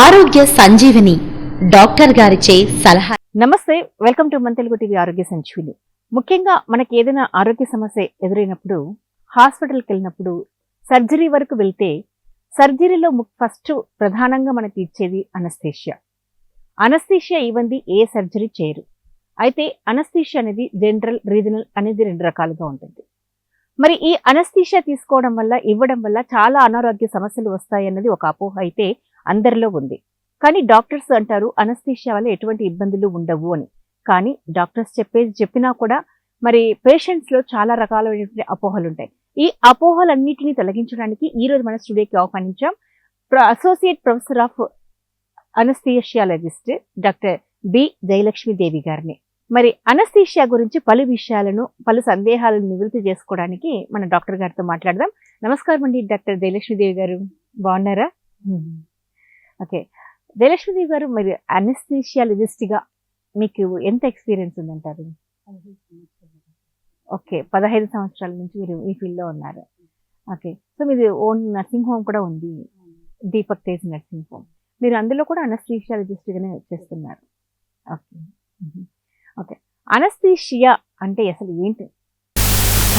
ఆరోగ్య సంజీవని డాక్టర్ గారిచే సలహా. నమస్తే, వెల్కమ్ టు మన తెలుగు టీవీ ఆరోగ్య సంజీవని. ముఖ్యంగా మనకి ఏదైనా ఆరోగ్య సమస్య ఎదురైనప్పుడు, హాస్పిటల్కి వెళ్ళినప్పుడు, సర్జరీ వరకు వెళ్తే సర్జరీలో ఫస్ట్ ప్రధానంగా మనకి ఇచ్చేది అనస్థీషియా. అనస్థీషియా ఇవ్వండి ఏ సర్జరీ చేయరు. అయితే అనస్థీషియా అనేది జనరల్, రీజనల్ అనేది 2 రకాలుగా ఉంటుంది. మరి ఈ అనస్థీషియా తీసుకోవడం వల్ల, ఇవ్వడం వల్ల చాలా అనారోగ్య సమస్యలు వస్తాయన్నది ఒక అపోహ అయితే అందరిలో ఉంది. కానీ డాక్టర్స్ అంటారు అనస్థీషియా వల్ల ఎటువంటి ఇబ్బందులు ఉండవు అని. కానీ డాక్టర్స్ చెప్పినా కూడా మరి పేషెంట్స్ లో చాలా రకాలైనటువంటి అపోహలు ఉంటాయి. ఈ అపోహలన్నిటిని తొలగించడానికి ఈ రోజు మన స్టూడియోకి ఆహ్వానించాం associate professor of anaesthesiologist doctor B Jayalakshmidevi గారిని. మరి అనస్థీషియా గురించి పలు సందేహాలను నివృత్తి చేసుకోవడానికి మన డాక్టర్ గారితో మాట్లాడదాం. నమస్కారం అండి డాక్టర్ జయలక్ష్మీదేవి గారు, బాగున్నారా? ఓకే, జయలక్ష్మీదేవి గారు, మరి అనస్థీషియాలజిస్ట్ గా మీకు ఎంత ఎక్స్పీరియన్స్ ఉందంటారు? ఓకే, 15 సంవత్సరాల నుంచి మీరు ఈ ఫీల్డ్ లో ఉన్నారు. ఓకే, సో మీది ఓన్ నర్సింగ్ హోమ్ కూడా ఉంది, దీపక్ తేజ్ నర్సింగ్ హోమ్. మీరు అందులో కూడా అనస్థీషియాలజిస్ట్ గానే చేస్తున్నారు. ఓకే ఓకే, అనస్థీషియా అంటే అసలు ఏంటి?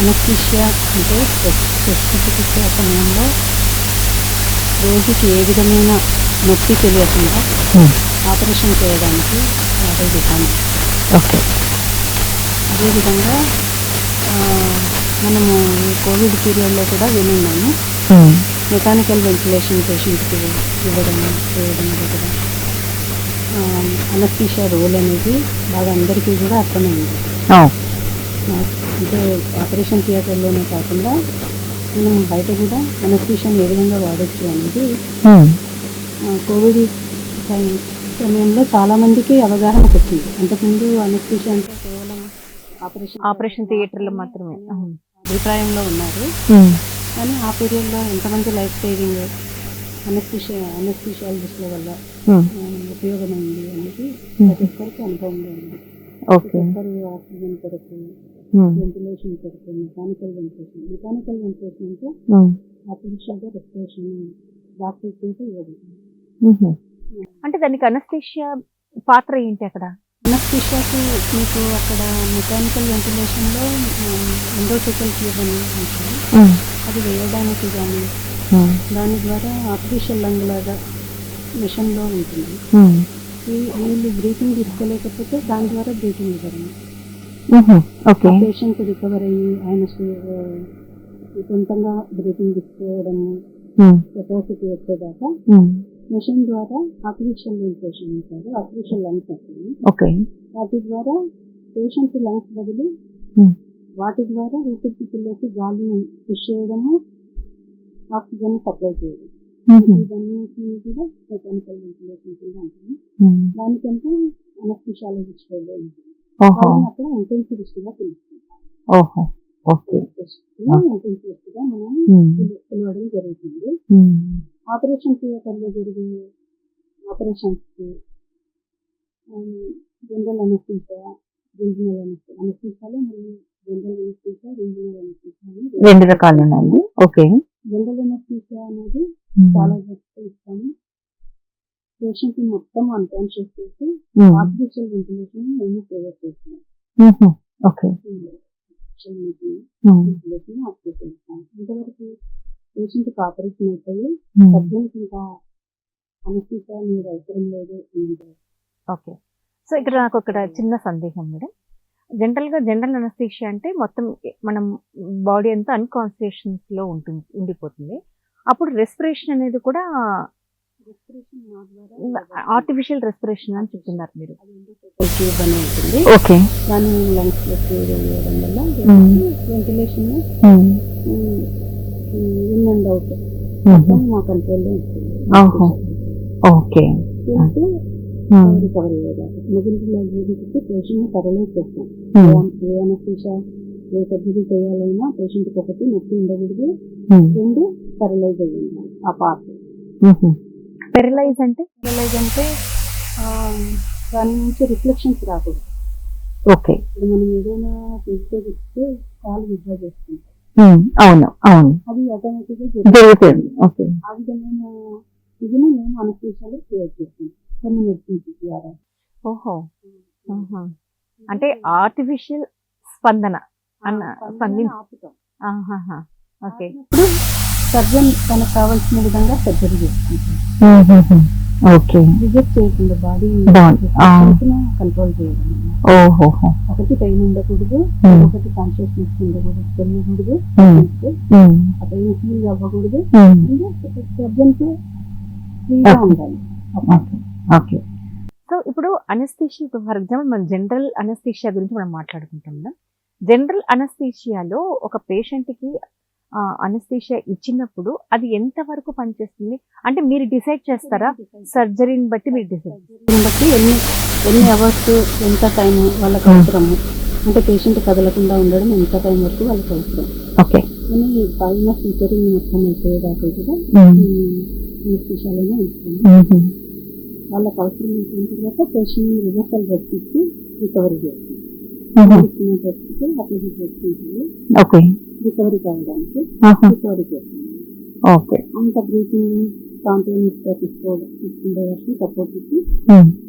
అనస్థీషియా అంటే శస్త్రచికిత్స సమయంలో రోగికి ఏ విధమైన నొప్పి తెలియకుండా ఆపరేషన్ చేయడానికి వాడే విధానం. ఓకే, అదేవిధంగా మనము కోవిడ్ పీరియడ్లో కూడా వినున్నాము, మెకానికల్ వెంటిలేషన్ పేషెంట్కి ఇవ్వడం చేయడం కూడా అనస్థీషియా రోల్ అనేది బాగా అందరికీ కూడా అర్థమైంది. అంటే ఆపరేషన్ థియేటర్లోనే కాకుండా మనం బయట కూడా అనస్థీషియాని ఏ విధంగా వాడచ్చు అనేది కోవిడ్ సమయంలో చాలామందికి అవగాహన వచ్చింది. అంతకుముందు అనస్థీషియా అంటే కేవలం ఆపరేషన్ థియేటర్లో మాత్రమే అభిప్రాయంలో ఉన్నారు. కానీ ఆ పీరియడ్లో ఎంతమంది లైఫ్ సేవింగ్ అనస్థీషియాలజిస్ట్ల వల్ల ఉపయోగమైంది అనేది ప్రతి ఒక్కరికి అనుభవంలో ఉంది. ఒక్కరు ఆక్సిజన్ కొరకు, వెంటిలేషన్ కొరకు, మెకానికల్ వెంటిలేషన్ అంటే ఆర్టిఫిషియల్గా రెస్పిరేషన్ డాక్టర్ చేసి ఇవ్వదు. అంటే దానికి అనస్థీషియా పాత్ర ఏంటి అక్కడ? అనస్థీషియాకి మీకు అక్కడ మెకానికల్ వెంటిలేషన్లో ఎండోటెకల్ ట్యూబ్ అని ఉంటుంది, అది వేయడానికి కానీ దాని ద్వారా ఆర్టిఫిషియల్ లంగ్ లాగా మిషన్లో ఉంటుంది. వీళ్ళు బ్రీతింగ్ తీసుకోలేకపోతే దాని ద్వారా బ్రీతింగ్ ఇవ్వడం, పేషెంట్ రికవర్ అయ్యి ఆయన సొంతంగా బ్రీతింగ్ తీసుకోవడము కెపాసిటీ వచ్చేదాకా మిషన్ ద్వారా ఆర్టిఫిషియల్ వెంటిలేషన్ అంటారు, ఆర్టిఫిషియల్ లంగ్స్ అంటారు. వాటి ద్వారా పేషెంట్ లంగ్స్ బదులు వాటి ద్వారా ఊపిరితిత్తుల్లోకి గాలిని పుష్ చేయడము, ఆక్సిజన్ సప్లై చేయడం, ఇవన్నీ కూడా మెకానికల్ వెంటిలేషన్ కింద ఉంటుంది. దానికంటే అనస్థీషియాలజిస్ట్ రోల్ ఉంటుంది. అక్కడ ఇంటెన్సివిస్ట్గా పిలుస్తుంటాం. ఇంటెన్సివిస్ట్గా మనం పిలవడం జరుగుతుంది. ఆపరేషన్ థియేటర్లో జరిగే ఆపరేషన్స్కి జనరల్ అనస్థీషియా, రీజనల్ అనస్థీషియాలో మరియు జనరల్ అనస్థీషియా, రీజనల్ అనస్థీషియా 2 రకాలు ఉన్నాయి. ఓకే, జనరల్ అనస్థీషియా అనేది చాలా జాగ్రత్తగా ఇస్తాము. పేషెంట్ మొత్తం అన్కాన్షియస్ చేసి ఆర్టిఫిషియల్ వెంటిలేషన్ మేము ప్రొవైడ్ చేస్తున్నాం. వెంటిలేషన్ ఆర్టిఫిషియల్ ఇస్తాం. ఇంతవరకు పేషెంట్కి ఆపరేషన్ అయిపోయి సర్జన్కి ఇంకా అనస్థీషియా మీద అవసరం లేదు. ఓకే, సో ఇక్కడ నాకు ఒక చిన్న సందేహం మేడం. జనరల్ అనస్థీషియా అంటే మొత్తం మనం బాడీ అంతా అన్కాన్షియస్ లో ఉండిపోతుంది. అప్పుడు రెస్పిరేషన్ అనేది కూడా ఆర్టిఫిషియల్ రెస్పిరేషన్ అని చెప్తున్నారు మీరు. ట్యూబ్ అని ఉంటుంది, దాన్ని లంగ్స్ లో వేయడం వల్ల వెంటిలేషన్ ఇన్ అండ్ అవుట్ మా కంట్రోల్లో ఉంటుంది. రికవరీ అయ్యేదాకా మిగిలిన పేషెంట్ పెరలైజ్ చేస్తాం. ఏ అనస్థీషియా ఏ సర్జరీ చేయాలైనా పేషెంట్కి ఒకటి నొప్పి ఉండకూడదు, 2 పెరలైజ్ అయ్యింది ఆ పార్ట్. పెరలైజ్ అంటే దాని నుంచి రిఫ్లెక్షన్స్ రాకూడదు. ఓకే, ఇప్పుడు మనం ఏదైనా తీస్తే కాలు విత్డ్రా చేసుకుంటాం, అవును అవును, అది ఆటోమేటిక్గా జరుగుతుంది. ఓకే, ఆ విధమైన ఇది మేము అనస్థీషియాలో క్రియేట్ చేస్తాం కొన్ని మెడిసిన్స్ ద్వారా. ఓహో. ఆహా. అంటే ఆర్టిఫిషియల్ స్పందన అన్న స్పందించి ఆపుతాం. ఆహాహా. ఓకే. ఇప్పుడు సర్జన్ తనకు కావాల్సిన విధంగా సర్జరీ చేసుకుంటాం. ఓకే. రిజెక్ట్ చేయకుండా బాడీ కంట్రోల్ చేయడం. ఓహో. ఒకటి పెయిన్ ఉండకూడదు, ఒకటి కాన్షియస్నెస్ ఉండకూడదు, తెలియకూడదు, ఆ పెయిన్ ఫీల్ అవ్వకూడదు, సర్జన్ కి ఫ్రీగా ఉండాలి. ఓకే. సో ఇప్పుడు అనస్థీషియా, ఫర్ ఎగ్జాంపుల్ మనం జనరల్ అనస్థీషియా గురించి మనం మాట్లాడుకుంటాం మేడం. జనరల్ అనస్థీషియాలో ఒక పేషెంట్కి అనస్థీషియా ఇచ్చినప్పుడు అది ఎంత వరకు పనిచేస్తుంది అంటే మీరు డిసైడ్ చేస్తారా? సర్జరీని బట్టి మీరు డిసైడ్ దీన్ని బట్టి ఎన్ని అవర్స్, ఎంత టైం వాళ్ళకి అవసరము, అంటే పేషెంట్ కదలకుండా ఉండడం ఎంత టైం వరకు వాళ్ళకి అవసరం. ఓకే. కానీ పైన సర్జరీ మొత్తం అయిపోయేదాకా కూడా అనస్థీషియాలోనే ఇస్తాము. వాళ్ళకి అవసరం అయిపోయిన తర్వాత పేషెంట్ రివర్సల్ రెస్ట్ ఇచ్చి రికవరీ చేస్తాం. ఇచ్చిన రెస్ట్కి అప్లై చేసుకుంటుంది ఓకే. రికవరీ కావడానికి రికవరీ చేస్తాం. ఓకే. అంత బ్రీతింగ్ స్పాంటేనియస్ గా తీసుకుంటే వరకు సపోర్ట్ ఇచ్చి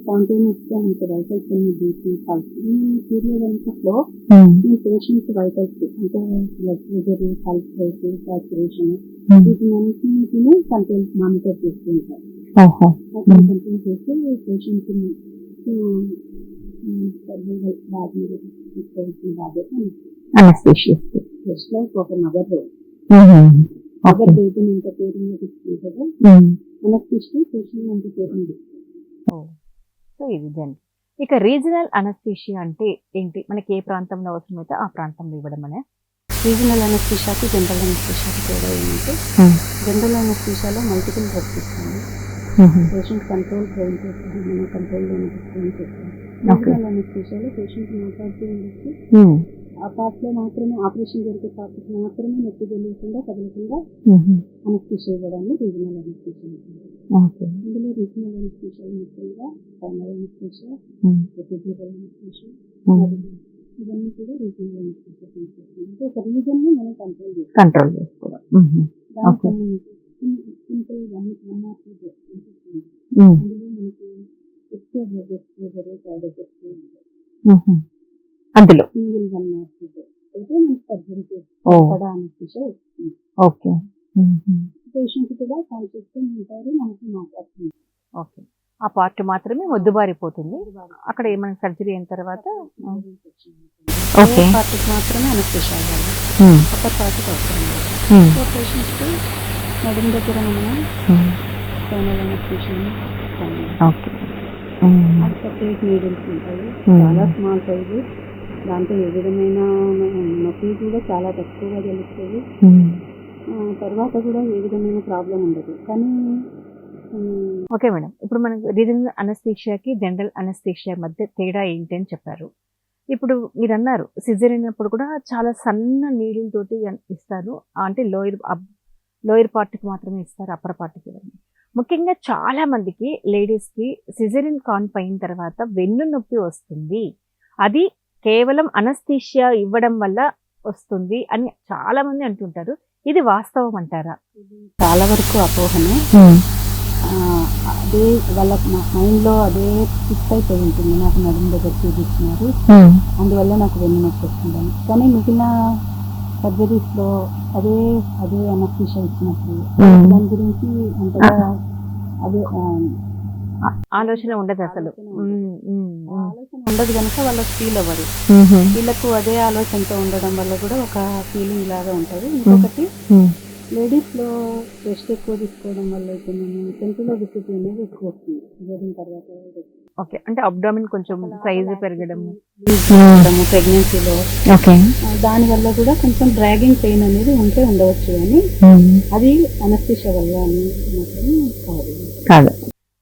స్పాంటేనియస్ గా అంత వైటల్స్ అన్ని బీపీ పల్స్ ఈ పీరియడ్ అంతా ఫ్లో ఈ పేషెంట్ వైటల్స్ అంటే blood pressure, pulse rate, saturation వీటిని కంట్రోల్ మానిటర్ చేస్తుంటారు. కంట్రోల్ చేసి పేషెంట్ జస్ట్ లైక్ ఒక మదర్ మదర్ బేబీని ఎంత కేరింగ్ తీసుకుంటారో అనస్థీషియా పేషెంట్ అంత కేరింగ్. సో ఇది జనరల్. ఇక రీజనల్ అనస్థీషియా అంటే ఏంటి? మనకి ఏ ప్రాంతంలో అవసరమైతే ఆ ప్రాంతంలో ఇవ్వడం అనే. రీజనల్ అనస్థీషియాకి జనరల్ అనస్థీషియాకి తేడా ఏంటంటే జనరల్ అనస్థీషియాలో మల్టిపుల్ డ్రగ్స్ ఇస్తాము. పేషెంట్ కంట్రోల్ ట్రైన్ చేస్తాము, మనం కంట్రోల్లోనే ట్రైన్ చేస్తాము. రీజనల్ అనస్థీషియాలో పేషెంట్ మాట్లాడుతూ ఉండొచ్చు, ఆ పార్ట్లో మాత్రమే ఆపరేషన్ జరిగే పార్ట్కి మాత్రమే నొప్పి తెలియకుండా కదలకుండా అనస్థీషియా ఇవ్వడాన్ని రీజనల్ అనస్థీషియా ఉంటుంది. ఇందులో రీజనల్ అనస్థీషియా ముఖ్యంగా ప్రైమరీ అనస్థీషియా, ఎపిడ్యూరల్ అనస్థీషియా ఇవన్నీ కూడా రీజనల్ అనస్థీషియా పనిచేస్తుంది. అంటే ఒక రీజన్ ని మనం కంట్రోల్ చేసుకోవడం. దానికి సింపుల్ వన్ ఆర్ టూ చేసుకుంటుంది. అందులో మనకి ఎక్కువ సైడ్ ఎఫెక్ట్స్ ఉంటాయి. అందులో సింగిల్ వన్ ఆర్ టూ అయితే మనకి సర్జరీ చేస్తారు అనస్థీషియా వస్తుంది. ఓకే. పేషెంట్ కూడా కాన్షియస్గా ఉంటారు, మనకి మాట్లాడుతుంది. ఓకే. ఆ పార్ట్ మాత్రమే మొద్దుబారిపోతుంది. అక్కడ ఏమైనా సర్జరీ అయిన తర్వాత పార్ట్కి మాత్రమే అనస్థీషియా ఇవ్వాలి, అప్పర్ పార్ట్కి అవసరం లేదు. సో పేషెంట్కి నడుము దగ్గర మనం స్పైనల్ అనస్థీషియా సపరేట్ నీడిల్స్ ఉంటాయి, చాలా స్మాల్ సైజు. దాంతో ఏ విధమైన నొప్పి కూడా చాలా తక్కువగా తెలుస్తుంది. తర్వాత కూడా ఏ విధమైన ప్రాబ్లం ఉండదు. కానీ ఓకే మేడం, ఇప్పుడు మనకు రీజనల్ అనస్థీషియాకి జనరల్ అనస్థీషియా మధ్య తేడా ఏంటి అని చెప్పారు. ఇప్పుడు మీరు అన్నారు సిజర్ అయినప్పుడు కూడా చాలా సన్న నీడిల్ తోటి ఇస్తారు, అంటే లోయర్ పార్ట్కి మాత్రమే ఇస్తారు, అప్పర్ పార్ట్కి ఇవ్వండి. ముఖ్యంగా చాలా మందికి లేడీస్కి సిజరిన్ కాన్పు అయిన తర్వాత వెన్ను నొప్పి వస్తుంది, అది కేవలం అనస్థీషియా ఇవ్వడం వల్ల వస్తుంది అని చాలా మంది అంటుంటారు. ఇది వాస్తవం అంటారా? చాలా వరకు అపోహనే. అదే వాళ్ళ మైండ్లో అదే ఫిక్స్ అయిపోయి ఉంటుంది, నాకు నడుము దగ్గర చూపించినారు అందువల్ల నాకు వెన్ను నొప్పి వస్తుందని. కానీ మిగిలిన సర్జరీస్లో అదే అనస్థీషియా ఇచ్చినప్పుడు దాని గురించి అంతగా అదే ఆలోచన ఉండదు, అసలు ఆలోచన ఉండదు కనుక వాళ్ళకి ఫీల్ అవ్వరు. వీళ్ళకు అదే ఆలోచనతో ఉండడం వల్ల కూడా ఒక ఫీలింగ్ లాగా ఉంటుంది. ఇంకొకటి లేడీస్లో రెస్ట్ ఎక్కువ తీసుకోవడం వల్ల అయితే నేను సెంట్రల్ ఒబెసిటీ అనేది ఎక్కువ వస్తుంది జరిగిన తర్వాత. ఓకే, అంటే అబ్డామిన్ కొంచెం సైజు పెరగడము ప్రెగ్నెన్సీలో, దానివల్ల కూడా కొంచెం డ్రాగింగ్ పెయిన్ అనేది ఉండవచ్చు, కానీ అది అనస్థీషియా వల్ల అని మాత్రం కాదు,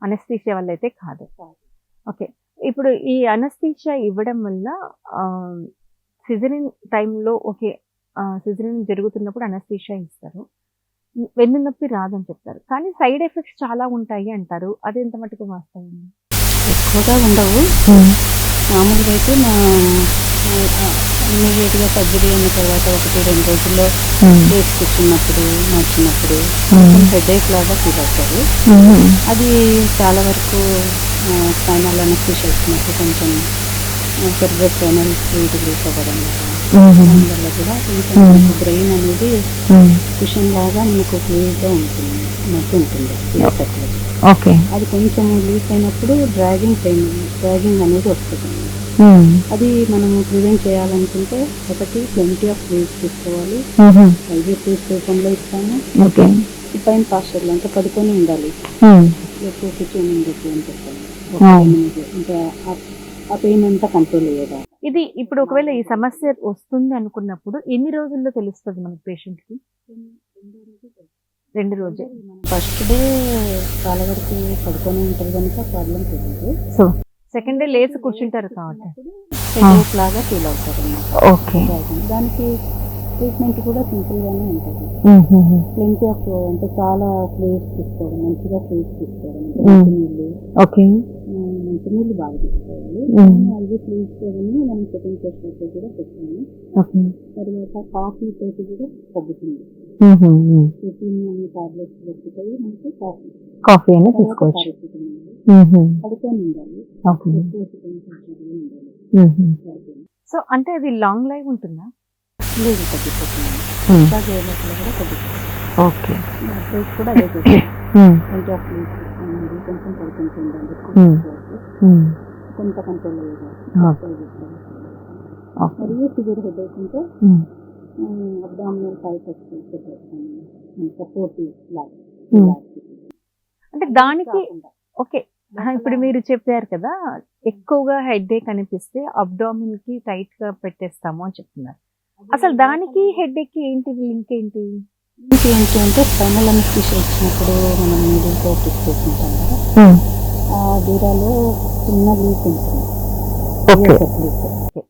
అనస్థీషియా వల్ల అయితే కాదు. ఓకే, ఇప్పుడు ఈ అనస్థీషియా ఇవ్వడం వల్ల సిజరిన్ టైంలో ఓకే సిజరిన్ జరుగుతున్నప్పుడు అనస్థీషియా ఇస్తారు, వెన్ను నొప్పి రాదని చెప్తారు, కానీ సైడ్ ఎఫెక్ట్స్ చాలా ఉంటాయి అంటారు, అది ఎంత మటుకు వాస్తవం? ఎక్కువగా ఉండవు, మామూలుగా అయితే ఇమ్మీడియట్గా సర్జరీ అయిన తర్వాత 1-2 రోజుల్లో లేచి కూర్చున్నప్పుడు నడిచినప్పుడు కొంచెం హెడేక్ లాగా ఫీల్ అవుతారు. అది చాలా వరకు స్పైనల్ అనస్థీషియా ఇచ్చినప్పుడు కొంచెం సరిగ్గా స్పైనల్ ఫ్లూయిడ్ రిలీజ్ అవ్వడం దానివల్ల కూడా కొంచెం బ్రెయిన్ అనేది కుషన్ లాగా మనకు ఫ్లూయిడ్గా ఉంటుంది ఓకే. అది కొంచెం లీక్ అయినప్పుడు డ్రాగింగ్ అనేది వస్తుంది. అది మనము ప్రివెంట్ చేయాలనుకుంటే ఒకటి ప్లెంటీ ఆఫ్ ఫ్లూయిడ్స్ తీసుకోవాలి. ఐవీ ఫ్లూయిడ్స్ రూపంలో ఇస్తాము. ఓకే. పైన పాస్చర్లో అంటే పడుకొని ఉండాలి, ఎక్కువ కూర్చొని ఉండొచ్చు అని చెప్పాలి. అంటే ఆ పెయిన్ అంతా కంట్రోల్ అయ్యేదా. ఇది ఇప్పుడు ఒకవేళ ఈ సమస్య వస్తుంది అనుకున్నప్పుడు ఎన్ని రోజుల్లో తెలుస్తుంది మనకి పేషెంట్కి? 2 రోజులు. ఫస్ట్ డే చాలా వరకు పడుకొని ఉంటారు కనుక ప్రాబ్లం తెలియదు. సో సెకండ్ డే లేచి కూర్చుంటారు కాబట్టి హెడేక్ లాగా ఫీల్ అవుతారు అన్నమాట. ఓకే. దానికి ట్రీట్మెంట్ కూడా సింపుల్గానే ఉంటుంది. ప్లెంటీ ఆఫ్ అంటే చాలా ఫ్లూయిడ్స్ తీసుకోవడం, మంచిగా ఫ్లూయిడ్స్ తీసుకోవడం, మంచినీళ్ళు. ఓకే. మంచినీళ్ళు బాగా తీసుకోవాలి. ఐవీ ఫ్లూయిడ్స్ అవన్నీ మనం సెకండ్ పేషెంట్ కూడా పెట్టాము. తర్వాత కాఫీ తోటి కూడా తగ్గుతుంది. టాబ్లెట్స్ దొరుకుతాయి మనకి. కాఫీ అనేది తీసుకోవచ్చు. పడుకొని ఉండాలి. సో అంటే అది లాంగ్ లైఫ్ ఉంటుందా? లేదు, తగ్గిపోతుంది. కూడా తగ్గిపోతుంది. ఓకే. ఫ్లూయిడ్స్ కూడా అదే కొంచెం ఫ్లూయిడ్స్ కొంచెం పడుకుంటూ ఉండాలి. కొంత కంట్రోల్ అయ్యేది. మరియు సివియర్ హెడేక్ ఉంటే అబ్డామినల్ టైప్ సపోర్టివ్ లాగా. అంటే దానికి ఓకే. ఇప్పుడు మీరు చెప్పారు కదా, ఎక్కువగా హెడేక్ అనిపిస్తే అబ్డామిన్ కి టైట్ గా పెట్టేస్తాము అని చెప్తున్నారు. అసలు దానికి హెడేక్ కి ఏంటి లింక్ ఏంటి? అంటే స్పైనల్ అనస్థీషియా ఇచ్చినప్పుడు మనం మిడిల్తో టిక్ చేసుకుంటాం కదా, ఆ దూరాలో చిన్న లీక్ ఉంటుంది.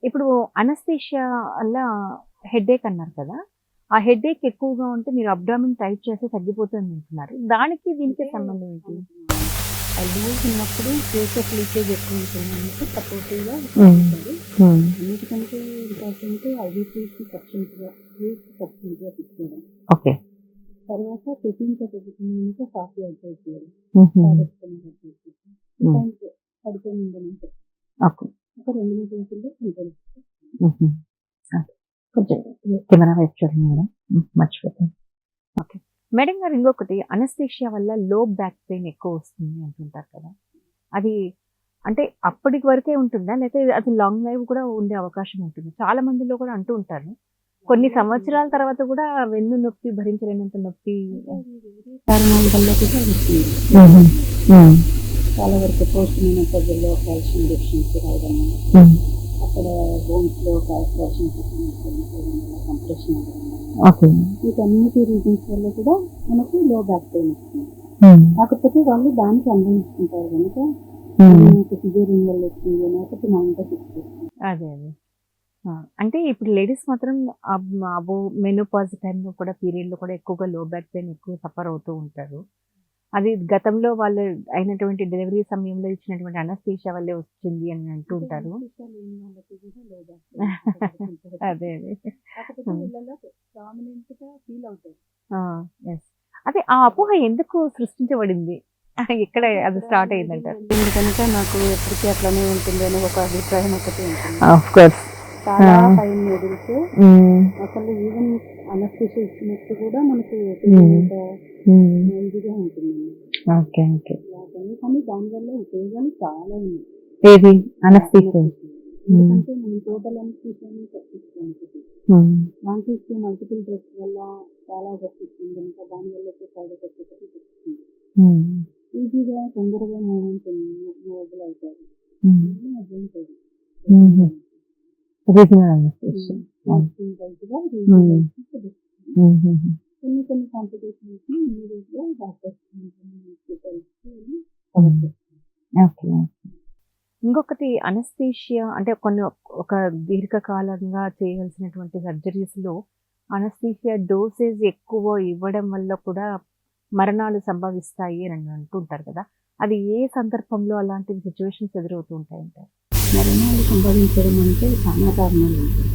ఇప్పుడు అనస్థీషియా వల్ల హెడేక్ అన్నారు కదా, ఆ హెడేక్ ఎక్కువగా ఉంటే మీరు అబ్డామిన్ టైట్ చేస్తే తగ్గిపోతుంది అంటున్నారు. దానికి దీనికి సంబంధం ఏంటి? లూజ్ ఉన్నప్పుడు కేసెస్ లీకేజ్ ఎక్కువ ఉంటుంది, సపోర్టివ్గా ఉంటుంది. అన్నిటికంటే ఇంపార్టెంట్ ఐవీ ఫ్లూయిడ్స్ సఫిషియెంట్గా తీసుకోవడం. ఓకే. తర్వాత పెకింగ్ తగ్గుతుంది, కాఫీ అడ్వైజ్ చేయడం, పడుకొని ఉండడం. ఒక 2-3 రోజుల్లో కంట్రోల్. కెమెరా వైపు చూడండి మేడం, మర్చిపోతాను. ఓకే మేడం గారు, ఇంకొకటి అనస్థీషియా వల్ల లో బ్యాక్ పెయిన్ ఎక్కువ వస్తుంది అంటుంటారు కదా, అది అంటే అప్పటికి వరకే ఉంటుందా లేకపోతే అది లాంగ్ లైఫ్ కూడా ఉండే అవకాశం ఉంటుంది? చాలా మందిలో కూడా అంటూ ఉంటారు, కొన్ని సంవత్సరాల తర్వాత కూడా వెన్ను నొప్పి భరించలేనంత నొప్పి కారణాల వల్ల కూడా వస్తుంది. చాలా వరకు పోస్ట్ మెనోపాజల్లో కాల్షియం డెఫిషియన్సీ రావడం, అక్కడ బోన్స్లో కాల్షియం కంప్రెషన్ అవ్వడం, వీటన్నిటి రీజన్స్ వల్ల కూడా మనకు లో బ్యాక్ పెయిన్ వస్తుంది. కాకపోతే వాళ్ళు దానికి అనుభవిస్తుంటారు కనుక సిజేరియన్ వల్ల వచ్చింది అని ఒకటి మైండ్లో తీసుకొస్తుంది. అదే అంటే ఇప్పుడు లేడీస్ మాత్రం అబో మెనోపాజ్ టైంలో కూడా పీరియడ్లో కూడా ఎక్కువగా లో బ్యాక్ పెయిన్ ఎక్కువ సఫర్ అవుతూ ఉంటారు. అది గతంలో వాళ్ళు అయినటువంటి డెలివరీ సమయంలో ఇచ్చినటువంటి అనస్థీషియా వల్లే వచ్చింది అని అంటూ ఉంటారు. అదే అదే ఆ అపోహ ఎందుకు సృష్టించబడింది, ఇక్కడ అది స్టార్ట్ అయిందంటారు? కనుక నాకు ఎప్పటికీ అట్లానే ఉంటుంది అని ఒక అభిప్రాయం ఒకటి ఉంటుంది. ఆఫ్ కోర్స్ చాలా ఫైన్ నీడిల్స్, అసలు ఈవెన్ అనస్థీషియా ఇచ్చినట్టు కూడా మనకు ఈజీగా ఉంటుంది. Okay okay. కానీ దానివల్ల ఉపయోగాలు చాలా ఉన్నాయి. ఏది అనస్థీషియా? ఎందుకంటే మనం టోటల్ అనస్థీషియాని తప్పిస్తుంది. దాంట్లో ఇచ్చే మల్టిపుల్ డ్రగ్స్ వల్ల చాలా తప్పిస్తుంది కనుక దానివల్ల సైడ్ ఎఫెక్ట్ ఒకటి తప్పిస్తుంది. ఈజీగా తొందరగా మూవబుల్ అవుతారు. కొన్ని కాంప్లికేషన్స్ ఇమీడియట్గా డాక్టర్స్ ఇంకొకటి అనస్థీషియా అంటే ఒక దీర్ఘకాలంగా చేయాల్సినటువంటి సర్జరీస్లో అనస్థీషియా డోసేజ్ ఎక్కువ ఇవ్వడం వల్ల కూడా మరణాలు సంభవిస్తాయి అని అంటుంటారు కదా, అది ఏ సందర్భంలో అలాంటి సిచ్యువేషన్స్ ఎదురవుతూ ఉంటాయంటారు? మరణాలు సంభవించడం అంటే చాలా కారణాలు ఉంటాయి.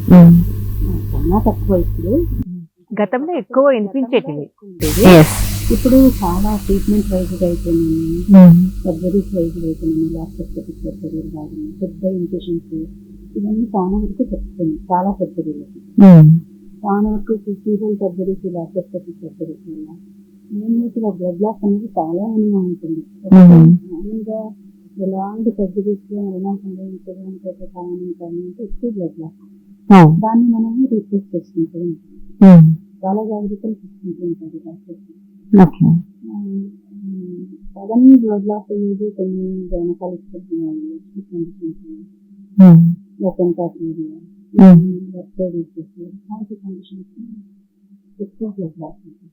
చాలా తక్కువ ఇప్పుడు, గతంలో ఎక్కువ వినిపించేటివి. ఇప్పుడు చాలా ట్రీట్మెంట్ వైజ్గా అయితేనేమి, సర్జరీస్ వైజ్గా అయితేనేమి, లాప్రోస్కోపిక్ సర్జరీలు కానీ, పెద్ద ఇన్ఫెక్షన్స్ ఇవన్నీ చాలా వరకు చెప్తుంది. చాలా సర్జరీలకి చాలా వరకు సీజల్ సర్జరీస్, లాప్రోస్కోపిక్ సర్జరీస్ వల్ల మెయిన్గా బ్లడ్ లాస్ అనేది చాలా ఎక్కువ ఉంటుంది. మామూలుగా ఎలాంటి సర్జరీస్ మరణాలు సంభవించడానికి ఒక కారణం అంటే ఎక్కువ బ్లడ్ లాస్. దాన్ని మనము రీప్లేస్ చేసుకుంటూ ఉంటాం. చాలా జాగ్రత్తలు తీసుకుంటూ ఉంటారు డాక్టర్స్. సడన్ బ్లడ్ లాస్ అయ్యేది కొన్ని గైనకాలజికల్ కండిషన్స్ ఎక్కువ బ్లడ్ లాస్ ఉంటుంది.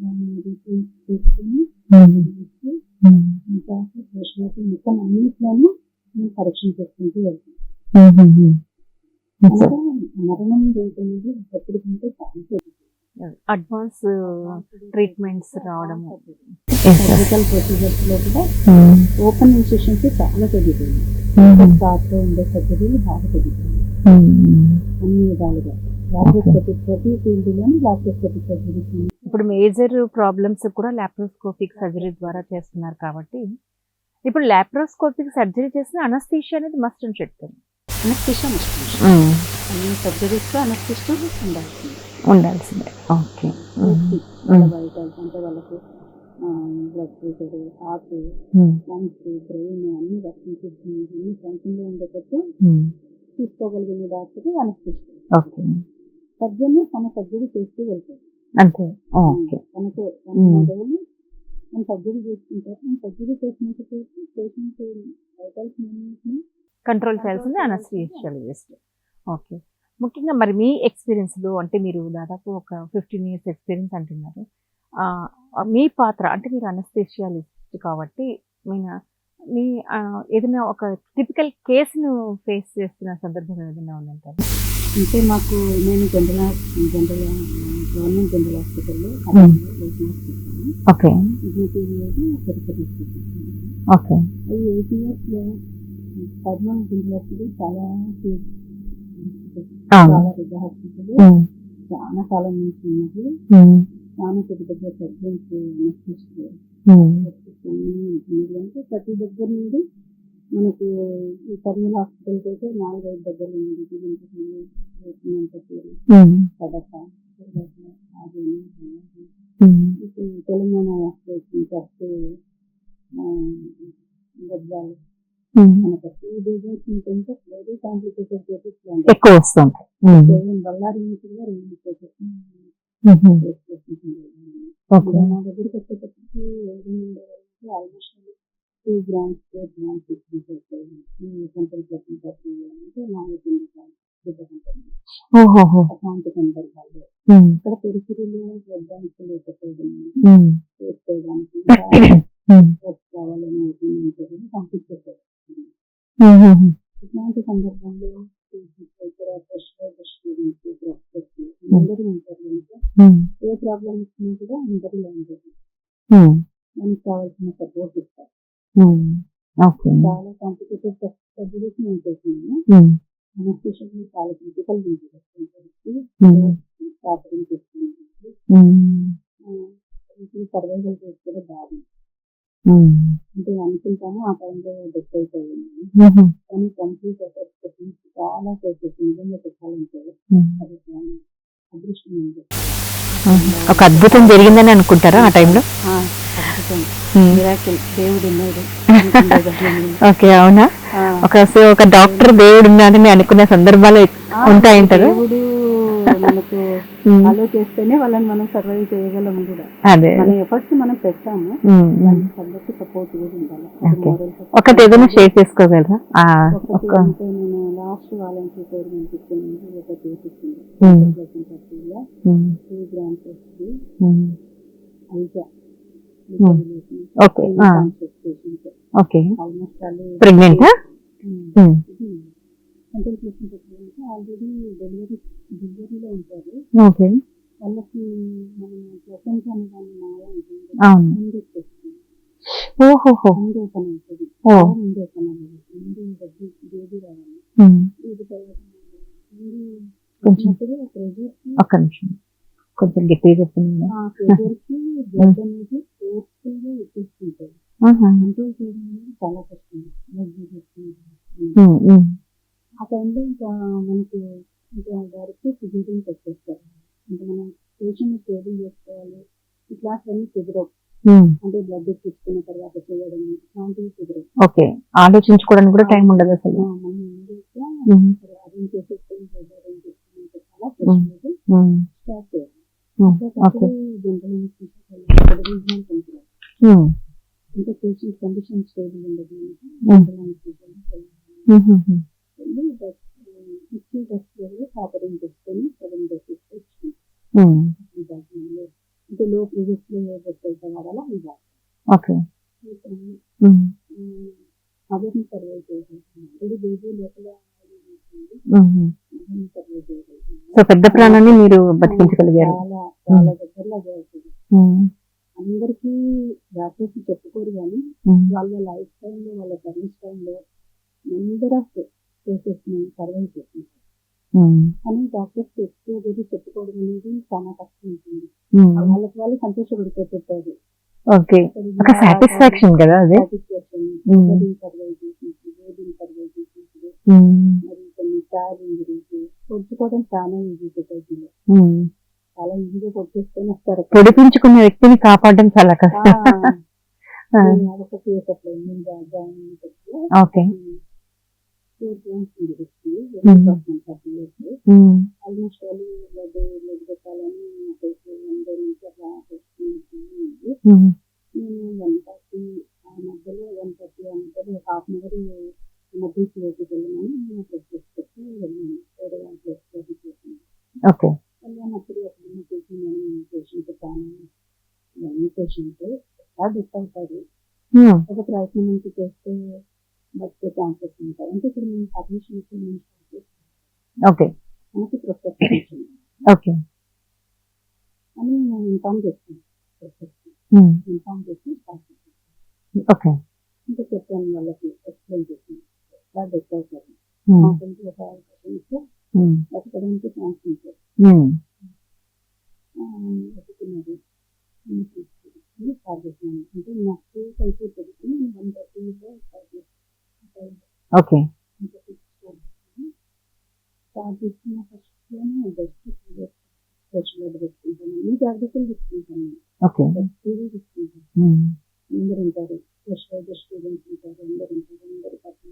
దాన్ని రీప్లేస్ చేసుకుని మొత్తం అన్నిట్లోనూ కరెక్షన్ చేసుకుంటూ వెళ్తాం. అంటే మరణం రేట్ అనేది ఎప్పటికంటే చాలా అడ్వాన్స్ ట్రీట్మెంట్స్ రావడం, సర్జికల్ ప్రొసీజర్స్ లో కూడా ఓపెన్ ఇన్ఫెక్షన్స్ చాలా తగ్గిపోయింది. స్టార్ట్లో ఉండే సర్జరీలు బాగా తగ్గిపోయింది అన్ని విధాలుగా. లాప్రోస్కోపిక్ ప్రతి ఫీల్డ్ లోని లాప్రోస్కోపిక్ సర్జరీస్. ఇప్పుడు మేజర్ ప్రాబ్లమ్స్ కూడా లాప్రోస్కోపిక్ సర్జరీ ద్వారా చేస్తున్నారు కాబట్టి ఇప్పుడు లాప్రోస్కోపిక్ సర్జరీ చేసిన అనస్థీషియా అనేది మస్ట్ అని చెప్తుంది. Anaesthesia must. అన్ని సర్జరీస్ అనస్థీషియా ఉండాల్సిందే. ఓకే. బయట అంటే వాళ్ళకి blood pressure, heart, lungs, brain అన్ని వర్కింగ్ అన్ని ఫంక్షన్లో ఉండేటట్టు తీసుకోగలిగిన డాక్టర్ అనస్థీషియా. ఓకే. సర్జన్ తన సర్జరీ చేస్తూ వెళ్తారు అంతే. ఓకే. తనకు రోజులు మనం సర్జరీ చేసుకుంటారు. సర్జరీ చేసినట్టు పేషెంట్ వైటల్స్ అన్నింటినీ కంట్రోల్ చేయాల్సింది అనస్థీషియాలజిస్ట్. ఓకే. ముఖ్యంగా మరి మీ ఎక్స్పీరియన్స్లో అంటే మీరు దాదాపు ఒక 15 years ఎక్స్పీరియన్స్ అంటున్నారు. మీ పాత్ర అంటే మీరు అనస్థీషియాలజిస్ట్ కాబట్టి మీ ఏదైనా ఒక టిపికల్ కేసును ఫేస్ చేస్తున్న సందర్భం ఏదైనా ఉందంటారు? అంటే మాకు నేను గవర్నమెంట్ జనరల్ హాస్పిటల్లో ఓకే. ఓకే. 8 yearsలో పద్మం జనరల్ హాస్పిటల్ చాలా పెద్ద హాస్పిటల్, చాలా కాలం నుంచి ఉన్నది. చాలా పెద్ద పెద్ద సర్జన్స్ అంటే ప్రతి దగ్గర నుండి మనకు ఈ కర్నూలు హాస్పిటల్కి అయితే 4-5 దగ్గర ఉంది. కడప, తెలంగాణ గద్వాల్, ఈ డిజైన్స్ ఉంటుంటే వెరీ కాంప్లికేటెడ్ కేసెస్ ఎక్కువ వస్తుంది. బళ్ళారి నుంచి కూడా 2 కేసెస్ నా దగ్గరికి వచ్చేటప్పటికి almost 2 grams 4 grams central placement అంటే 4 అట్లాంటి సందర్భాలు ఇక్కడ పెరిఫెరీలో వద్దానికి లేకపోవడం చేసుకోవడానికి కావాలని పంపించేసారు. ఇట్లాంటి సందర్భంలో ఇక్కడ అందరూ ఉంటారు కనుక ఏ ప్రాబ్లం వచ్చినా కూడా అందరిలో ఉంటుంది. మనకి కావాల్సిన సపోర్ట్ ఇస్తారు. చాలా కాంప్లికేటెడ్ సర్జరీస్ నేను చేసినాను. అనస్థీషియా చాలా క్రిటికల్ ఆపరేషన్ చేస్తున్నాను. సర్వైవల్ రేట్ కూడా బాగుంది. అంటే అనుకుంటాము ఆ టైంలో డెత్ అయిపోయింది, కానీ కంప్లీట్ ఎఫెక్ట్ చాలా కేసెస్ నిజంగా చెప్పాలంటే అది అదృష్టం ఉంది. ఒక అద్భుతం జరిగిందని అనుకుంటారా ఆ టైంలో? అద్భుతం, మిరాకిల్, దేవుడు ఉన్నాడు. ఓకే. అవునా? ఒక డాక్టర్ దేవుడు ఉన్నాడని అనుకునే సందర్భాలు ఉంటాయంటారు. దేవుడు మనకు ఫాలో చేస్తేనే వాళ్ళని మనం సర్వైవ్ చేయగలము కూడా. అదే మన ఎఫర్ట్స్ మనం పెట్టాము, కాబట్టి సపోర్ట్ కూడా ఉండాలి. ఒకటి ఏదైనా షేర్ చేసుకోగలరా? నేను లాస్ట్ వాలంటీర్ పేమెంట్ ఇచ్చింది ఒక చేసిచ్చింది 2 grams almost pregnant central placement already డెలివరీలో ఉంటారు. వాళ్ళకి మనం ప్రెసెంట్ అనే దాన్ని మాయా ఉంటుంది, ముందు వచ్చేస్తుంది, ముందు ఓపెన్ అవుతుంది, ముందు ఓపెన్ అవ్వదు, ముందు బేబీ రావాలి, ఉమ్. ఇది తర్వాత కొంచెం ప్రెజర్ ఒక్క నిమిషం కొంచెం గట్టిగా చెప్తుంది. ప్రెజర్ కి బ్లడ్ అనేది ఫోర్స్ఫుల్ గా ఎక్కిస్తుంటది. కంట్రోల్ చేయడం అనేది చాలా కష్టం. ఆ టైంలో ఇంకా మనకు ఇంకా డైరెక్ట్ సిజేరియన్ వచ్చేస్తారు. అంటే మనం పేషెంట్ స్టేబుల్ చేసుకోవాలి, ఇట్లాంటివన్నీ కుదరవు. అంటే బ్లడ్ ఎక్కించుకున్న తర్వాత చేయడం ఇట్లాంటివి కుదరవు. ఓకే, ఆలోచించుకోవడానికి కూడా టైం ఉండదు అసలు. మనం అరేంజ్ చేసేసుకొని అరేంజ్ చేసుకున్నాక చాలా స్టార్ట్ చేయాలి. అప్పుడు జనరల్ అంటే పేషెంట్ కండిషన్ స్టేబుల్ ఉండదు. ఇచ్చి టెస్ట్ ఆపరేట్ చేసుకొని 7 days అంటే లో ప్రెజర్స్ లో వాడాలా ఇవ్వాలి. ఓకే, అదర్ని సర్వే చేయాలి. బేబీ లోపల సో పెద్ద ప్రాణాన్ని మీరు బతికించగలిగారు. చాలా చాలా దగ్గరలో జరుగుతుంది. అందరికీ డాక్టర్స్ చెప్పుకోరు కానీ వాళ్ళ లైఫ్ టైంలో వాళ్ళ సర్వీస్ టైంలో నెంబర్ ఆఫ్ కేసెస్ సర్వైవ్ చేస్తున్నారు. కానీ డాక్టర్స్ ఎక్కువ రోజు చెప్పుకోవడం అనేది చాలా కష్టం ఉంటుంది. వాళ్ళకి వాళ్ళు సంతోషపడిపోతుంటారు. ఓకే, ఒక సాటిస్ఫాక్షన్ కదా అది. సర్వైవ్ చేసింది, బేబీని సర్వైవ్ చేసింది, మరి కొన్ని స్టార్ ఇంజరీస్ పొడుచుకోవడం చాలా ఈజీ. సొసైటీలో చాలా ఈజీగా పొడిచేసుకొని వస్తారు. పొడిపించుకున్న వ్యక్తిని కాపాడడం చాలా కష్టం. ఒక కేసు అట్లా జాయిన్ ఓకే, ఆల్మోస్ట్ వాళ్ళు బ్లడ్ పెట్టాలని నేను 1:30 ఆ మధ్యలో 1:30 ఆ మధ్యలో హాఫ్ అన్ అవర్ ఎమర్జెన్సీ ఓటీకి వెళ్ళమని చెక్ చేసుకొచ్చి వెళ్ళాను. వేరే వాళ్ళ ప్లేస్ చేసింది. ఓకే, వెళ్ళినప్పుడు అక్కడ పేషెంట్ కానీ ఇవన్నీ పేషెంట్ ఎలా డెత్ అవుతారు. ఒక ప్రయత్నం నుంచి చేస్తే బతికే ఛాన్సెస్ ఉంటాయి. అంటే ఇప్పుడు మేము పర్మిషన్ ఓకే, మనకి ప్రొఫెసర్ ఓకే అని నేను ఇన్ఫార్మ్ చేస్తాను. ఇన్ఫార్మ్ చేసి స్టార్ట్ చేస్తాను. ఓకే, ఇంకా చెప్పాను వాళ్ళకి, ఎక్స్ప్లెయిన్ చేసాను ఎలా డెత్ అవుతారు. మాకంటే ఒక అవకాశం ఇస్తే బతకడానికి ఛాన్స్ ఉంటుంది. బతుకున్నారు స్టార్ట్ చేసాను. అంటే నాకు అయిపోతుంది. నేను 1:30 స్టార్ట్ చేస్తాను. ఓకే, స్టార్ట్ చేసిన ఫస్ట్లోనే బెస్ట్ ఫ్రెష్ బ్లడ్ పెట్టుకుంటాను. అన్ని జాగ్రత్తలు తీసుకుంటాను. ఓకే, తీసుకుంటాను. అందరు ఉంటారు, ఫ్రెష్ స్టూడెంట్స్ ఉంటారు, అందరు ఉంటారు. అందరు పక్కన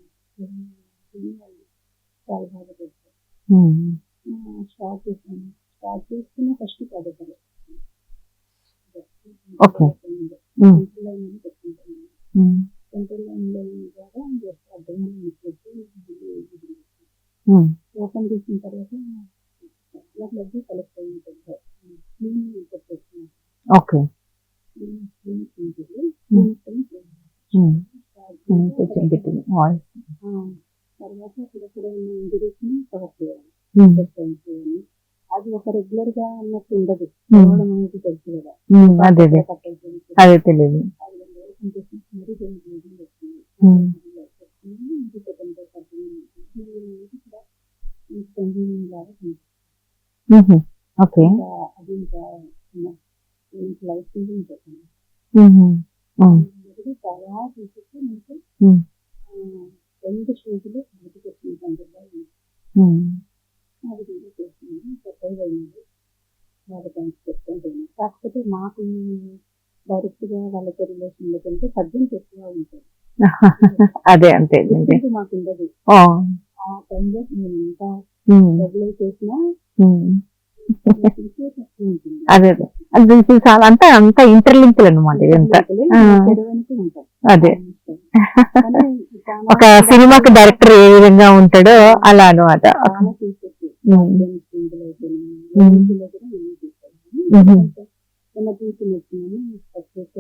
చాలా బాగా పెడతారు. స్టార్ట్ చేశాను. స్టార్ట్ చేసుకున్న ఫస్ట్ పడతారు. ఓకే, సెంట్రల్ లైన్ అని పెట్టుకుంటాను. సెంట్రల్ లైన్ లో ద్వారా జస్ట్ అర్థమైన ఓపెన్ చేసిన తర్వాత చాలా బ్లడ్ కలెక్ట్ అయి ఉంటుంది. పెట్టేస్తున్నాను. ఓకే, తర్వాత అక్కడక్కడ ఉన్న ఇంజరీస్ ని కవర్ చేయాలి. అది ఒక రెగ్యులర్ గా అన్నట్టు ఉండదు. పోవడం అనేది తెలుసు కదా. అదే అదే తెలియదు. ఓకే, అది ఇంకా లైఫ్ చెప్పండి. చాలా చూసి మీకు 2 స్టేజ్లు బయటకు వచ్చిన సందర్భాలు ఆ విధంగా చేస్తున్నాను. సర్వైవ్ అయినది బాగా థ్యాంక్స్ చెప్తాను. కాకపోతే మాకు డైరెక్ట్ గా వాళ్ళతో రిలేషన్ లో కంటే సర్జన్స్ ఎక్కువ ఉంటుంది. అదే అంతే మాకు ఉండదు. ఆ టైంలో నేను ఎంత రెగ్యులర్ చేసినా అదే అదే చాలా అంతా అంతా ఇంటర్లింక్లు అనమాట. అదే ఒక సినిమాకి డైరెక్టర్ ఏ విధంగా ఉంటాడో అలా అనమాట. ఎమర్జెన్సీ మెడిసిన్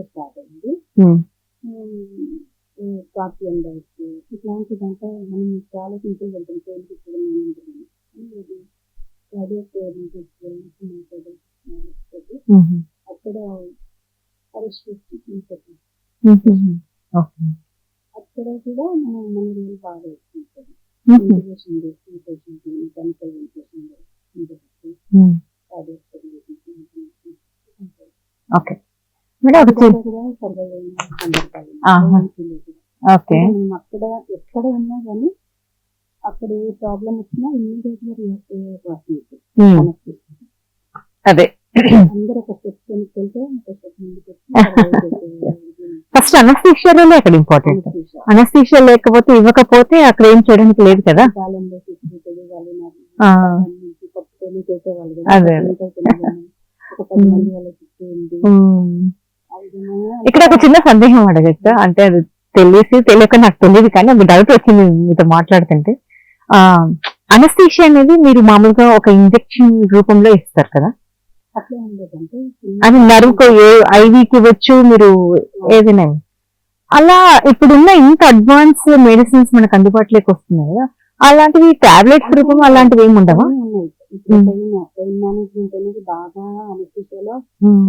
స్టార్ట్ అయింది. స్కార్పియన్ డైట్ ఇట్లాంటిదంతా మనం చాలా సింపుల్ వెళ్తాం. అక్కడ అక్కడ కూడా మనం మన రోజులు బాగా వస్తుంటుంది. ఇంటిగ్రేషన్ చేసి patient mechanical ventilation okay madam ఒక చిన్న కూడా సర్వైవ్ అయిన సందర్భాలు ఆహా. ఓకే మేము అక్కడ ఎక్కడ ఉన్నా కానీ అక్కడ ఏ ప్రాబ్లం వచ్చినా ఇమ్మీడియట్ గా రియాక్ట్ అయ్యే పర్సన్ అదే అందరూ ఒక స్టెప్ వెనక్కి వెళ్తే ఒక స్టెప్ ముందుకు వచ్చి ఫస్ట్ అనస్థీషియాలోనే అక్కడ ఇంపార్టెంట్. అనస్థీషియా లేకపోతే ఇవ్వకపోతే అక్కడ ఏం చేయడానికి లేదు కదా. కాలంలో చూసుకుంటాడు వాళ్ళు ఆ, పట్టుకొని చేసేవాళ్ళు కదా. అదే. ఒక 10 మంది వాళ్ళ చుట్టూ ఉంది. ఆ విధంగా ఇక్కడ ఒక చిన్న సందేహం అడగచ్చా? అంటే అది తెలియక నాకు తెలియదు కానీ ఒక డౌట్ వచ్చింది మీతో మాట్లాడుతుంటే. అనస్థీషియా అనేది మీరు మామూలుగా ఒక ఇంజెక్షన్ రూపంలో ఇస్తారు కదా, అట్లా ఉండేదంటే అది నర్వ్కి ఐవీకి ఇవ్వచ్చు, మీరు ఏదైనా. అలా ఇప్పుడున్న ఇంత అడ్వాన్స్ మెడిసిన్స్ మనకు అందుబాటులోకి వస్తున్నాయి కదా, అలాంటివి టాబ్లెట్స్ రూపం అలాంటివి ఏమి ఉండవా? ఉన్నాయి. ఇప్పుడు పెయిన్ మేనేజ్మెంట్ అనేది బాగా అనస్థీషియాలో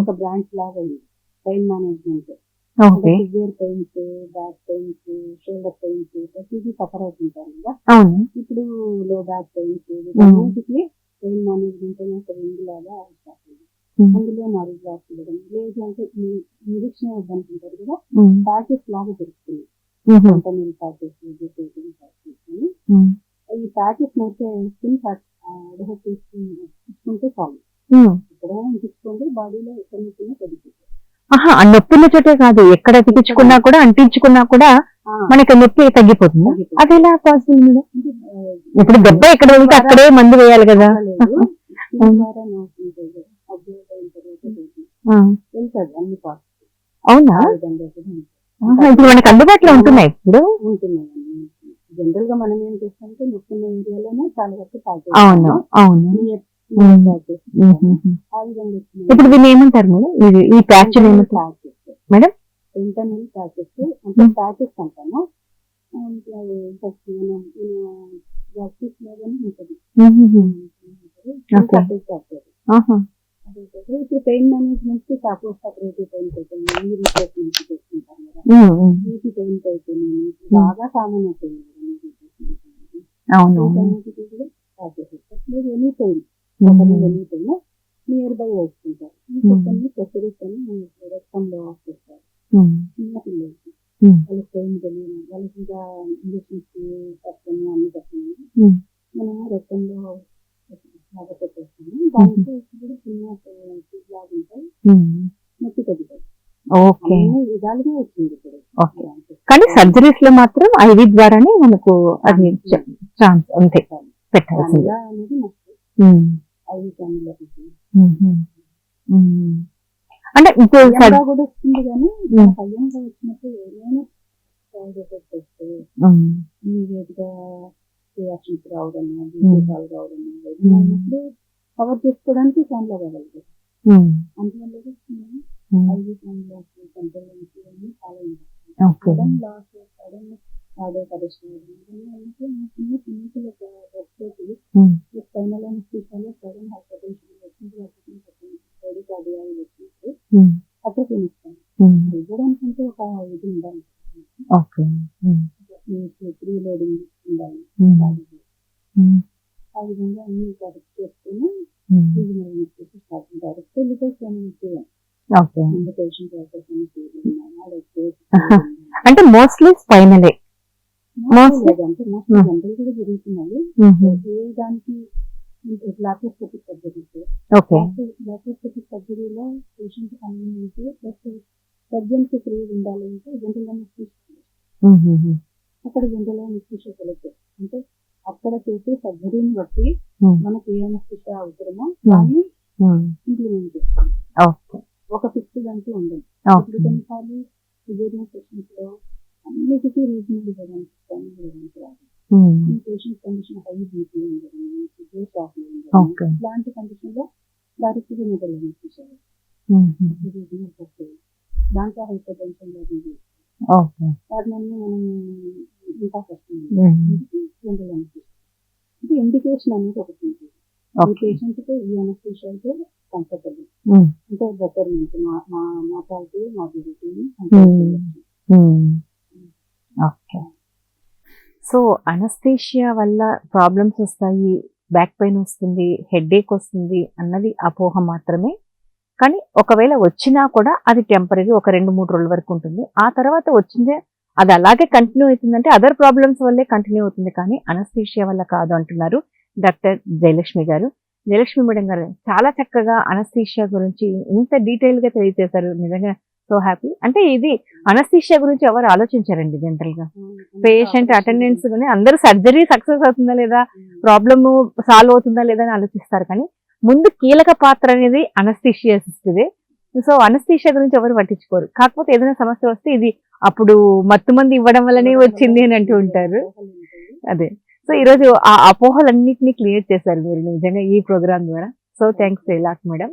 ఒక బ్రాంచ్ లాగా అయింది. Pain management okay, severe pains, back pains, shoulder pains ప్రతిదీ సఫర్ అవుతుంటారు కదా. అవును. ఇప్పుడు లో బ్యాక్ పెయిన్స్ వీటన్నిటికీ పెయిన్ మేనేజ్మెంట్ అనే ఒక వింగ్ లాగా స్టార్ట్ అయింది. అందులో నర్వ్ బ్లాక్ ఇవ్వడం లేదు అంటే ఈ ఇంజక్షన్ వద్దనుకుంటారు కదా, ప్యాచెస్ లాగా దొరుకుతుంది. కంటైనర్ ప్యాచెస్ తీసుకొని ఈ ప్యాచెస్ నోటే స్కిన్ తీసుకుంటే చాలు. ఎక్కడైనా తీసుకోండి, బాడీలో ఎక్కడ నొప్పినా తగ్గిపోతుంది. ఆహా, ఆ నొప్పుల చోటే కాదు, ఎక్కడ ఎతికించుకున్నా కూడా అంటించుకున్నా కూడా మనకి నొప్పి తగ్గిపోతుంది. అది ఎలా పాసిబుల్ మేడం? ఇప్పుడు దెబ్బ ఎక్కడ వెళ్తే అక్కడే మందు వేయాలి కదా. వెళ్తాది అన్ని పార్ట్స్. అవునా? ఇప్పుడు మనకి అందుబాటులో ఉంటున్నాయి ఇప్పుడు. ఉంటున్నాయి. జనరల్ గా మనం ఏం చేస్తామంటే నొప్పున్న ఏరియాలోనే చాలా వరకు ప్యాక్. అవును అవును. ఆ విధంగా ఇప్పుడు దీన్ని ఏమంటారు మేడం? ఈ ప్యాచ్ ఏమంటారు మేడం? ఇంటర్నల్ ప్యాచెస్ అంటే ప్యాచెస్ అంటాము. జాస్టిస్ లాగానే ఉంటుంది. ఇప్పుడు పెయిన్ మేనేజ్మెంట్ కి సపరేట్ పెయిన్స్ అయిపోయింది, ఈ రీప్లేస్మెంట్ చేసుకుంటాం కదా, బీపీ పెయిన్స్ అయిపోయినాయి, బాగా కామన్ అయిపోయింది కదా. Any pain any pain near by వేసుకుంటారు. ఇంకొన్ని స్పెషలిస్ట్ అని రక్తంలో చేస్తారు. చిన్న పిల్లలకి వాళ్ళకి పెయిన్ తెలియదు, వాళ్ళకి ఇంకా ఇంజక్షన్స్ కష్టము అన్ని కష్టము మనము రక్తంలో బాగా పెట్టేస్తాము. దానికి కూడా చిన్న ట్యూబ్ లాగా ఉంటాయి, నొప్పి తగ్గుతాయి. అన్ని విధాలుగా వచ్చింది ఇప్పుడు. కానీ సర్జరీస్ లో మాత్రం ఐవి ద్వారానే మనకు అది ఛాన్స్ అంతే పెట్టాల్సింది అనేది ఐవి ఛానల్ అంటే కూడా వస్తుంది. కానీ సయ్యంగా వచ్చినప్పుడు ఏమైనా సైడ్ ఎఫెక్ట్ వస్తే ఇమీడియట్ గా రియాక్షన్స్ రావడం, బీపీలు రావడం అయినప్పుడు కవర్ చేసుకోవడానికి ఛానల్ అవ్వగలుగుతారు. అందువల్ల ఐవి ఛానల్ కంట్రోల్ చాలా sudden loss, sudden cardiac arrest చిన్న చిన్న స్పైనల్ అనస్థీషియాలో సడన్ హైపర్ టెన్షన్ వచ్చినప్పుడు కార్డియాక్ వచ్చినప్పుడు అట్లా తినిస్తాను. ఇవ్వడానికంటే ఒక ఇది ఉండాలి, ప్రీ లోడింగ్ ఉండాలి. ఆ విధంగా అన్ని కరెక్ట్ చేసుకుని స్టార్ట్ డైరెక్ట్ వెళ్ళిపోయి అంటే మోస్ట్లీ స్పైనలే లేదంటే మోస్ట్లీ జనరల్ కూడా జరుగుతున్నాయి. ఏ దానికి లాప్రోస్కోపిక్ సర్జరీస్, లాప్రోస్కోపిక్ సర్జరీలో పేషెంట్ కన్వీనియంట్ ప్లస్ సర్జన్ కి ఫ్రీ ఉండాలంటే జనరల్ అనస్థీషియా, అక్కడ జనరల్ అనస్థీషియా సెలెక్ట్ అంటే అక్కడ చేసే సర్జరీని బట్టి మనకి ఏ అనస్థీషియా అవసరమో దాన్ని ఇంప్లిమెంట్ చేస్తాం. ఒక ఫిక్స్డ్ అంటూ ఉండదు. ఇప్పుడు కొన్నిసార్లు సిజేరియన్ సెక్షన్స్ లో అన్నిటికీ రీజనబుల్ ఇవ్వడానికి రాదు. పేషెంట్ కండిషన్ హై బీపీ ఉండడం, సివియర్ షాక్ ఉండడం, ఇలాంటి కండిషన్ లో డైరెక్ట్ గా జనరల్ అనస్థీషియా దాంట్లో హైపర్ టెన్షన్ వాటిని మనం ఇంకా కష్టం. జనరల్ అనస్థీషియా ఇది ఇండికేషన్ అనేది ఒకటి ఉంటుంది. ఈ పేషెంట్ తో ఈ అనస్థీషియా అయితే కంఫర్టబుల్ అంటే బెటర్మెంట్ మార్టాలిటీ మార్బిడిటీని కంట్రోల్ చేయవచ్చు. సో అనస్థీషియా వల్ల ప్రాబ్లమ్స్ వస్తాయి, బ్యాక్ పెయిన్ వస్తుంది, హెడేక్ వస్తుంది అన్నది అపోహ మాత్రమే. కానీ ఒకవేళ వచ్చినా కూడా అది టెంపరీ, ఒక 2-3 రోజుల వరకు ఉంటుంది. ఆ తర్వాత వచ్చిందే అది అలాగే కంటిన్యూ అవుతుందంటే అదర్ ప్రాబ్లమ్స్ వల్లే కంటిన్యూ అవుతుంది, కానీ అనస్థీషియా వల్ల కాదు అంటున్నారు డాక్టర్ జయలక్ష్మి గారు. జయలక్ష్మి మేడం గారు చాలా చక్కగా అనస్థీషియా గురించి ఇంత డీటెయిల్ గా తెలియజేశారు. నిజంగా సో హ్యాపీ. అంటే ఇది అనస్థీషియా గురించి ఎవరు ఆలోచించారండి జనరల్ గా. పేషెంట్ అటెండెన్స్ కానీ అందరూ సర్జరీ సక్సెస్ అవుతుందా లేదా, ప్రాబ్లమ్ సాల్వ్ అవుతుందా లేదా అని ఆలోచిస్తారు, కానీ ముందు కీలక పాత్ర అనేది అనస్థీషియాసిస్ట్దే. సో అనస్థీషియా గురించి ఎవరు పట్టించుకోరు. కాకపోతే ఏదైనా సమస్య వస్తే ఇది అప్పుడు మత్తు మంది ఇవ్వడం వల్లనే వచ్చింది అని అంటూ ఉంటారు. అదే. సో ఈరోజు ఆ అపోహలన్నింటినీ క్లియర్ చేశారు మీరు నిజంగా ఈ ప్రోగ్రామ్ ద్వారా. So thanks lot madam.